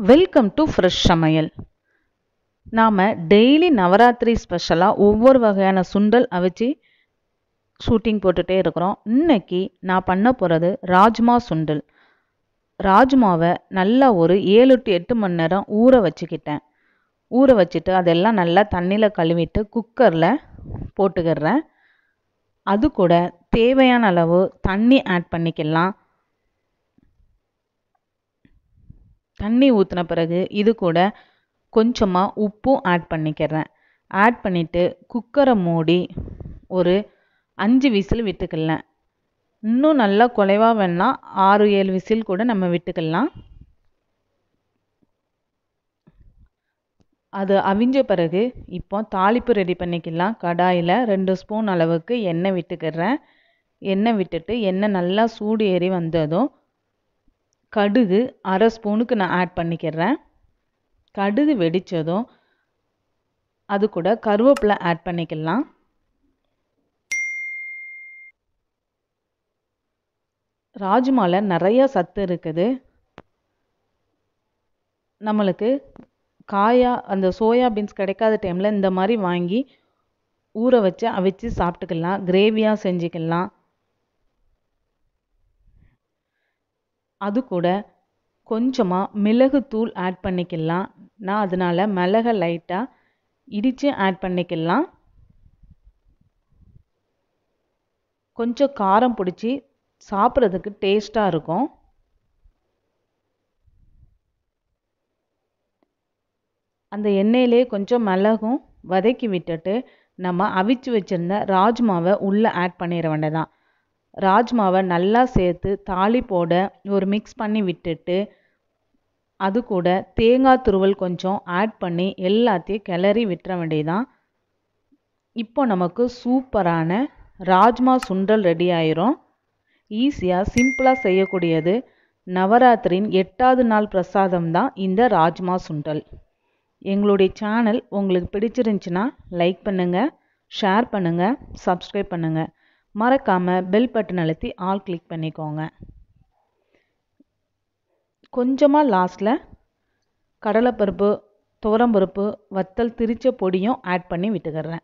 Welcome to fresh சமையல். நாம் daily Navaratri ஸ்பெஷலாக ஒவ்வொரு வகையான சுண்டல் அவிச்சு ஷூட்டிங் போட்டுகிட்டே இருக்கிறோம். இன்னைக்கு நான் பண்ண போகிறது ராஜ்மா சுண்டல். ராஜ்மாவை நல்லா ஒரு 7 to 8 மணி நேரம் ஊற வச்சுக்கிட்டேன். ஊற வச்சுட்டு அதெல்லாம் நல்லா தண்ணியில் கழுவிட்டு குக்கரில் போட்டுக்கிறேன். அது கூட தேவையான அளவு தண்ணி ஆட் பண்ணிக்கலாம். தண்ணி ஊற்றின பிறகு இது கூட கொஞ்சமாக உப்பும் ஆட் பண்ணிக்கிறேன். ஆட் பண்ணிவிட்டு குக்கரை மூடி ஒரு 5 விசில் விட்டுக்கலாம். இன்னும் நல்லா குலைவாக வேணால் 6-7 விசில் கூட நம்ம விட்டுக்கலாம். அது அவிஞ்ச பிறகு இப்போ தாளிப்பு ரெடி பண்ணிக்கலாம். கடாயில் 2 ஸ்பூன் அளவுக்கு எண்ணெய் விட்டுக்கிறேன். எண்ணெய் விட்டுட்டு எண்ணெய் நல்லா சூடு ஏறி வந்ததும் கடுகு 1/2 ஸ்பூனுக்கு நான் ஆட் பண்ணிக்கிறேன். கடுகு வெடித்ததும் அது கூட கருவேப்பிலை ஆட் பண்ணிக்கலாம். ராஜ்மாவில் நிறைய சத்து இருக்குது. நம்மளுக்கு அந்த சோயா பீன்ஸ் கிடைக்காத டைமில் இந்த மாதிரி வாங்கி ஊற வச்சு அவிச்சு சாப்பிட்டுக்கலாம். கிரேவியாக செஞ்சுக்கலாம். அது கூட கொஞ்சமாக மிளகுத்தூள் ஆட் பண்ணிக்கலாம். நான் அதனால் மிளகை லைட்டாக இடித்து ஆட் பண்ணிக்கலாம். கொஞ்சம் காரம் பிடிச்சி சாப்பிட்றதுக்கு டேஸ்ட்டாக இருக்கும். அந்த எண்ணெயிலே கொஞ்சம் மிளகும் வதக்கி விட்டுட்டு நம்ம அவிச்சு வச்சுருந்த ராஜ்மாவை உள்ளே ஆட் பண்ணிட வேண்டியதான். ராஜ்மாவை நல்லா சேர்த்து தாளிப்போட ஒரு மிக்ஸ் பண்ணி விட்டுட்டு அது கூட தேங்காய் துருவல் கொஞ்சம் ஆட் பண்ணி எல்லாத்தையும் கிளறி விட்டுற வேண்டியதான். இப்போ நமக்கு சூப்பரான ராஜ்மா சுண்டல் ரெடி ஆயிரும். ஈஸியாக சிம்பிளாக செய்யக்கூடியது. நவராத்திரியின் 8வது நாள் பிரசாதம் தான் இந்த ராஜ்மா சுண்டல். எங்களுடைய சேனல் உங்களுக்கு பிடிச்சிருந்துச்சுன்னா லைக் பண்ணுங்கள், ஷேர் பண்ணுங்கள், சப்ஸ்கிரைப் பண்ணுங்கள். மறக்காமல் பெல் பட்டன் அழுத்தி ஆல் கிளிக் பண்ணிக்கோங்க. கொஞ்சமாக லாஸ்ட்டில் கடலைப்பருப்பு, துவரம்பருப்பு, வத்தல் திரிச்ச பொடியும் ஆட் பண்ணி விட்டுக்கிறேன்.